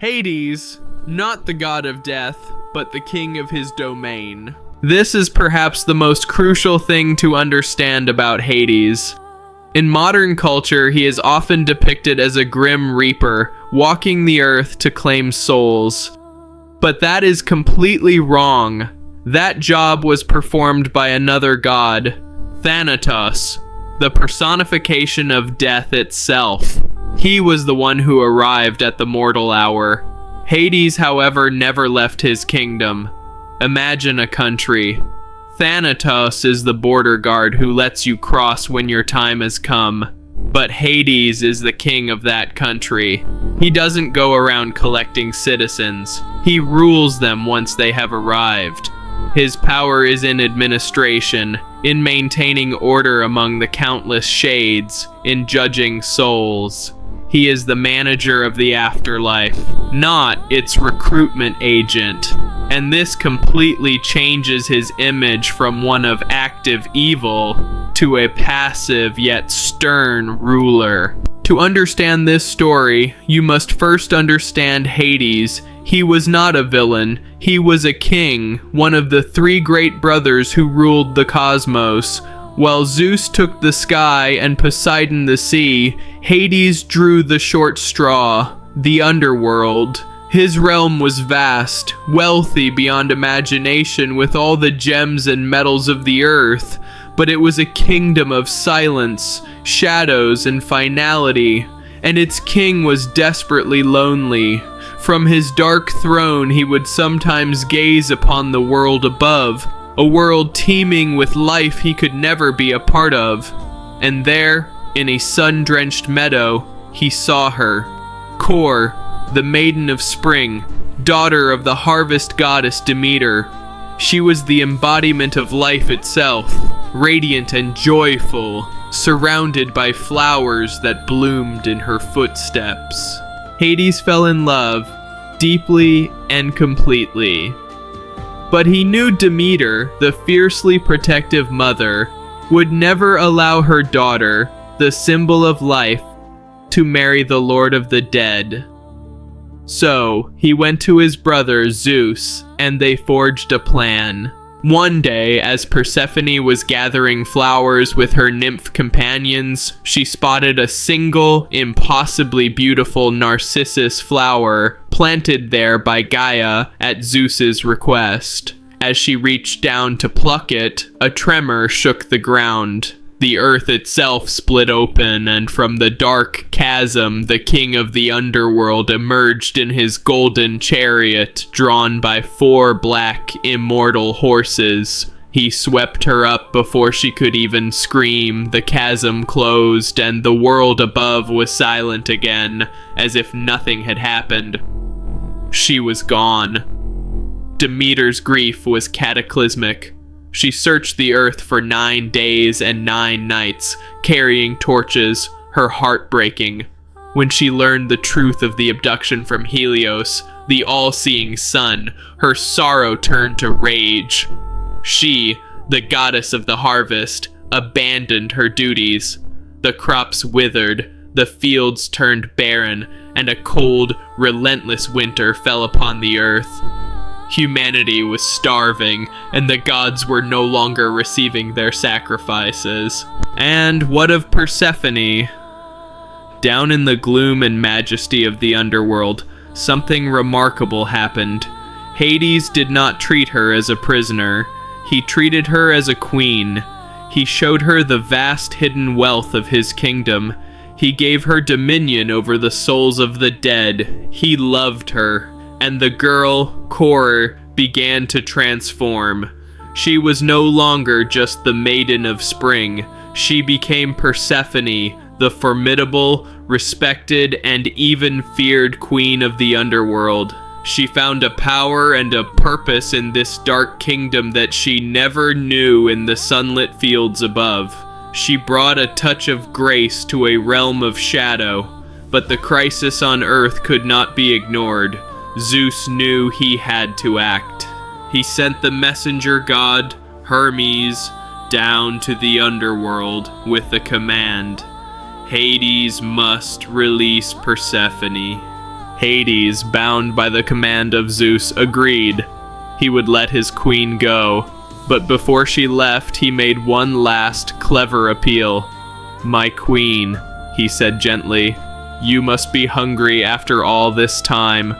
Hades, not the god of death, but the king of his domain. This is perhaps the most crucial thing to understand about Hades. In modern culture, he is often depicted as a grim reaper, walking the earth to claim souls. But that is completely wrong. That job was performed by another god, Thanatos, the personification of death itself. He was the one who arrived at the mortal hour. Hades, however, never left his kingdom. Imagine a country. Thanatos is the border guard who lets you cross when your time has come. But Hades is the king of that country. He doesn't go around collecting citizens. He rules them once they have arrived. His power is in administration, in maintaining order among the countless shades, in judging souls. He is the manager of the afterlife, not its recruitment agent. And this completely changes his image from one of active evil to a passive yet stern ruler. To understand this story, you must first understand Hades. He was not a villain. He was a king, one of the three great brothers who ruled the cosmos. While Zeus took the sky and Poseidon the sea, Hades drew the short straw, the Underworld. His realm was vast, wealthy beyond imagination with all the gems and metals of the earth, but it was a kingdom of silence, shadows, and finality, and its king was desperately lonely. From his dark throne he would sometimes gaze upon the world above, a world teeming with life he could never be a part of. And there, in a sun-drenched meadow, he saw her. Kor, the maiden of spring, daughter of the harvest goddess Demeter. She was the embodiment of life itself, radiant and joyful, surrounded by flowers that bloomed in her footsteps. Hades fell in love, deeply and completely. But he knew Demeter, the fiercely protective mother, would never allow her daughter, the symbol of life, to marry the Lord of the Dead. So, he went to his brother Zeus, and they forged a plan. One day, as Persephone was gathering flowers with her nymph companions, she spotted a single, impossibly beautiful narcissus flower planted there by Gaia at Zeus's request. As she reached down to pluck it, a tremor shook the ground. The earth itself split open, and from the dark chasm, the king of the underworld emerged in his golden chariot, drawn by 4 black, immortal horses. He swept her up before she could even scream. The chasm closed, and the world above was silent again, as if nothing had happened. She was gone. Demeter's grief was cataclysmic. She searched the earth for 9 days and 9 nights, carrying torches, her heart breaking. When she learned the truth of the abduction from Helios, the all-seeing sun, her sorrow turned to rage. She, the goddess of the harvest, abandoned her duties. The crops withered, the fields turned barren, and a cold, relentless winter fell upon the earth. Humanity was starving, and the gods were no longer receiving their sacrifices. And what of Persephone? Down in the gloom and majesty of the underworld, something remarkable happened. Hades did not treat her as a prisoner. He treated her as a queen. He showed her the vast hidden wealth of his kingdom. He gave her dominion over the souls of the dead. He loved her. And the girl, Kor, began to transform. She was no longer just the maiden of spring. She became Persephone, the formidable, respected, and even feared queen of the underworld. She found a power and a purpose in this dark kingdom that she never knew in the sunlit fields above. She brought a touch of grace to a realm of shadow, but the crisis on Earth could not be ignored. Zeus knew he had to act. He sent the messenger god, Hermes, down to the underworld with the command: Hades must release Persephone. Hades, bound by the command of Zeus, agreed. He would let his queen go, but before she left, he made one last clever appeal. "My queen," he said gently, "you must be hungry after all this time."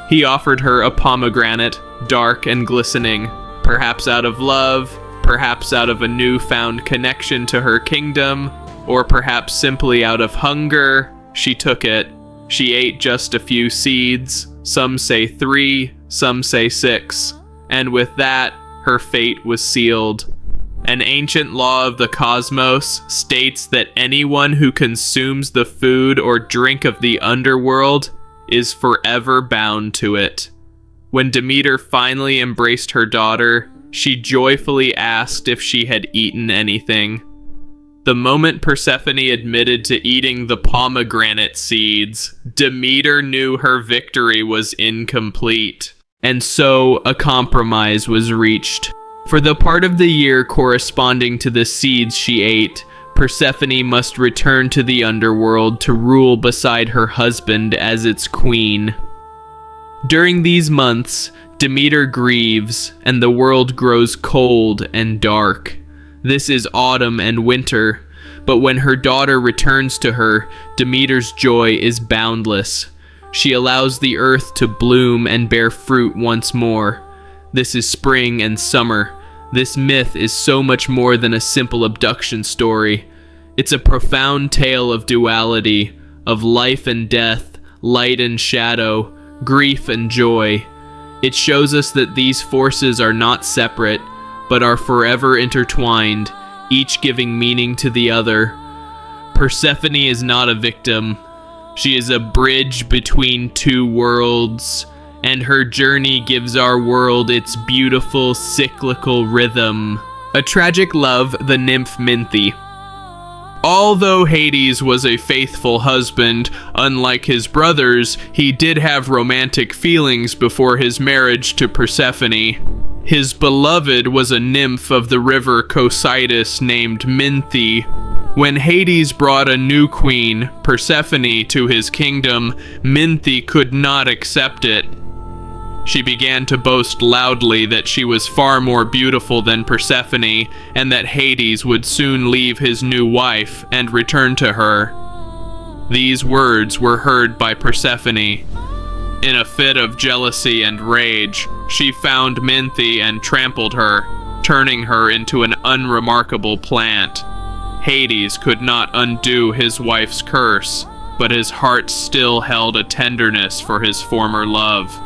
He offered her a pomegranate, dark and glistening, perhaps out of love, perhaps out of a newfound connection to her kingdom, or perhaps simply out of hunger. She took it. She ate just a few seeds, some say 3, some say 6, and with that, her fate was sealed. An ancient law of the cosmos states that anyone who consumes the food or drink of the underworld is forever bound to it. When Demeter finally embraced her daughter, she joyfully asked if she had eaten anything. The moment Persephone admitted to eating the pomegranate seeds, Demeter knew her victory was incomplete, and so a compromise was reached. For the part of the year corresponding to the seeds she ate, Persephone must return to the underworld to rule beside her husband as its queen. During these months, Demeter grieves, and the world grows cold and dark. This is autumn and winter, but when her daughter returns to her, Demeter's joy is boundless. She allows the earth to bloom and bear fruit once more. This is spring and summer. This myth is so much more than a simple abduction story. It's a profound tale of duality, of life and death, light and shadow, grief and joy. It shows us that these forces are not separate, but are forever intertwined, each giving meaning to the other. Persephone is not a victim. She is a bridge between two worlds, and her journey gives our world its beautiful cyclical rhythm. A tragic love, the nymph Minthe. Although Hades was a faithful husband, unlike his brothers, he did have romantic feelings before his marriage to Persephone. His beloved was a nymph of the river Cocytus named Minthe. When Hades brought a new queen, Persephone, to his kingdom, Minthe could not accept it. She began to boast loudly that she was far more beautiful than Persephone, and that Hades would soon leave his new wife and return to her. These words were heard by Persephone. In a fit of jealousy and rage, she found Minthe and trampled her, turning her into an unremarkable plant. Hades could not undo his wife's curse, but his heart still held a tenderness for his former love.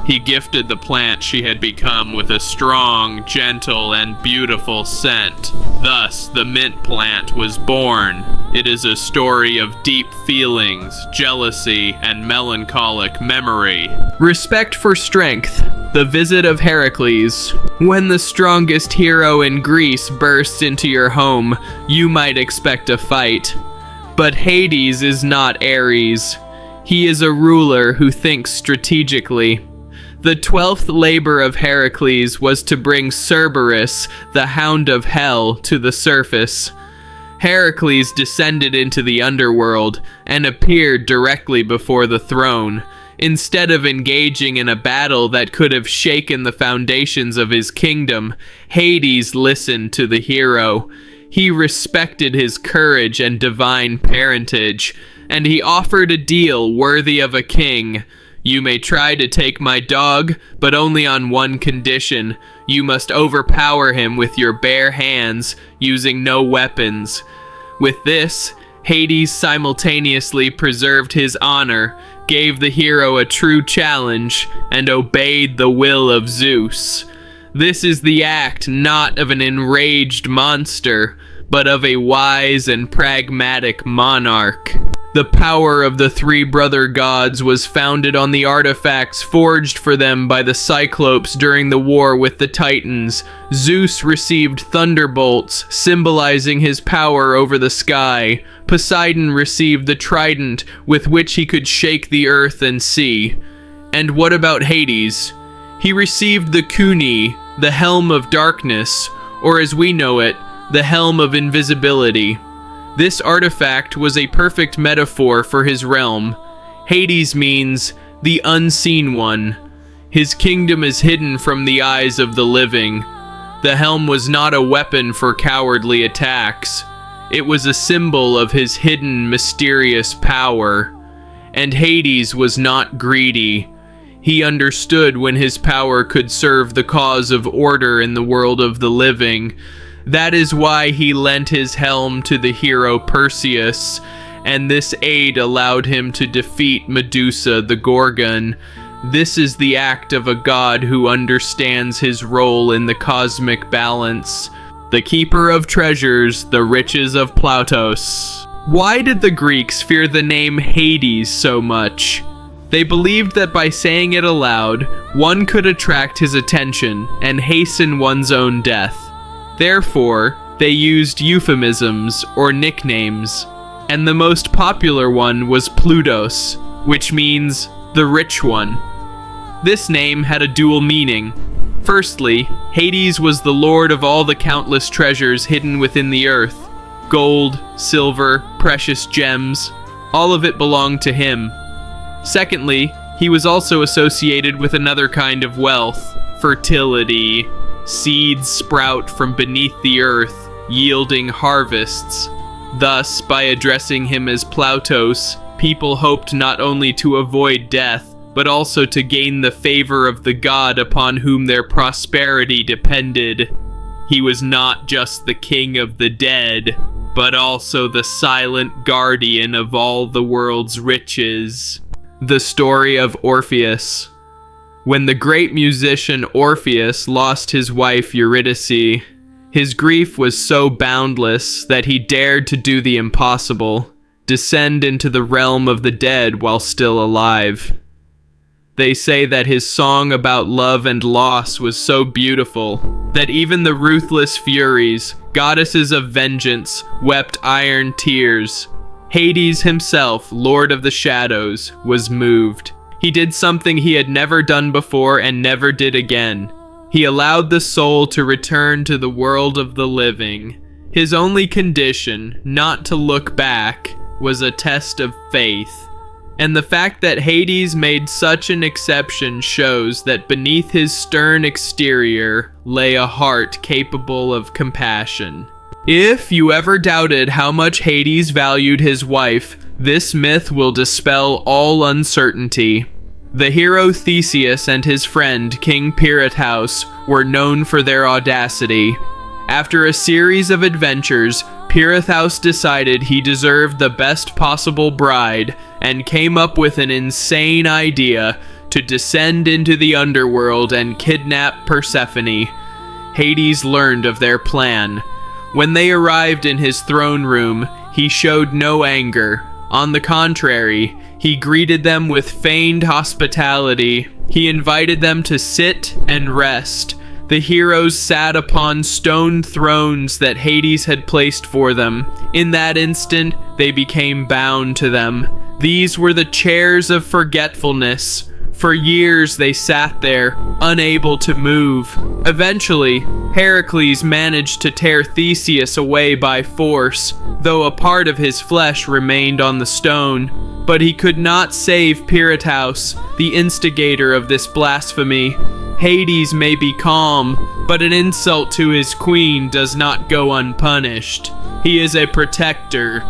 He gifted the plant she had become with a strong, gentle, and beautiful scent. Thus, the mint plant was born. It is a story of deep feelings, jealousy, and melancholic memory. Respect for strength. The visit of Heracles. When the strongest hero in Greece bursts into your home, you might expect a fight. But Hades is not Ares. He is a ruler who thinks strategically. The 12th labor of Heracles was to bring Cerberus, the hound of hell, to the surface. Heracles descended into the underworld and appeared directly before the throne. Instead of engaging in a battle that could have shaken the foundations of his kingdom, Hades listened to the hero. He respected his courage and divine parentage, and he offered a deal worthy of a king. You may try to take my dog, but only on one condition. You must overpower him with your bare hands, using no weapons. With this, Hades simultaneously preserved his honor, gave the hero a true challenge, and obeyed the will of Zeus. This is the act not of an enraged monster, but of a wise and pragmatic monarch. The power of the three brother gods was founded on the artifacts forged for them by the Cyclopes during the war with the Titans. Zeus received thunderbolts, symbolizing his power over the sky. Poseidon received the trident, with which he could shake the earth and sea. And what about Hades? He received the Kuni, the helm of darkness, or as we know it, the helm of invisibility. This artifact was a perfect metaphor for his realm. Hades means the unseen one. His kingdom is hidden from the eyes of the living. The helm was not a weapon for cowardly attacks. It was a symbol of his hidden, mysterious power. And Hades was not greedy. He understood when his power could serve the cause of order in the world of the living. That is why he lent his helm to the hero Perseus, and this aid allowed him to defeat Medusa the Gorgon. This is the act of a god who understands his role in the cosmic balance. The keeper of treasures, the riches of Plautos. Why did the Greeks fear the name Hades so much? They believed that by saying it aloud, one could attract his attention and hasten one's own death. Therefore, they used euphemisms or nicknames, and the most popular one was Plutos, which means the rich one. This name had a dual meaning. Firstly, Hades was the lord of all the countless treasures hidden within the earth. Gold, silver, precious gems, all of it belonged to him. Secondly, he was also associated with another kind of wealth, fertility. Seeds sprout from beneath the earth, yielding harvests. Thus, by addressing him as Plautos, people hoped not only to avoid death, but also to gain the favor of the god upon whom their prosperity depended. He was not just the king of the dead, but also the silent guardian of all the world's riches. The story of Orpheus. When the great musician Orpheus lost his wife Eurydice, his grief was so boundless that he dared to do the impossible, descend into the realm of the dead while still alive. They say that his song about love and loss was so beautiful that even the ruthless Furies, goddesses of vengeance, wept iron tears. Hades himself, Lord of the Shadows, was moved. He did something he had never done before and never did again. He allowed the soul to return to the world of the living. His only condition, not to look back, was a test of faith. And the fact that Hades made such an exception shows that beneath his stern exterior lay a heart capable of compassion. If you ever doubted how much Hades valued his wife, this myth will dispel all uncertainty. The hero Theseus and his friend King Pirithous were known for their audacity. After a series of adventures, Pirithous decided he deserved the best possible bride and came up with an insane idea to descend into the underworld and kidnap Persephone. Hades learned of their plan. When they arrived in his throne room, he showed no anger. On the contrary, he greeted them with feigned hospitality. He invited them to sit and rest. The heroes sat upon stone thrones that Hades had placed for them. In that instant, they became bound to them. These were the chairs of forgetfulness. For years they sat there, unable to move. Eventually, Heracles managed to tear Theseus away by force, though a part of his flesh remained on the stone. But he could not save Pirithous, the instigator of this blasphemy. Hades may be calm, but an insult to his queen does not go unpunished. He is a protector.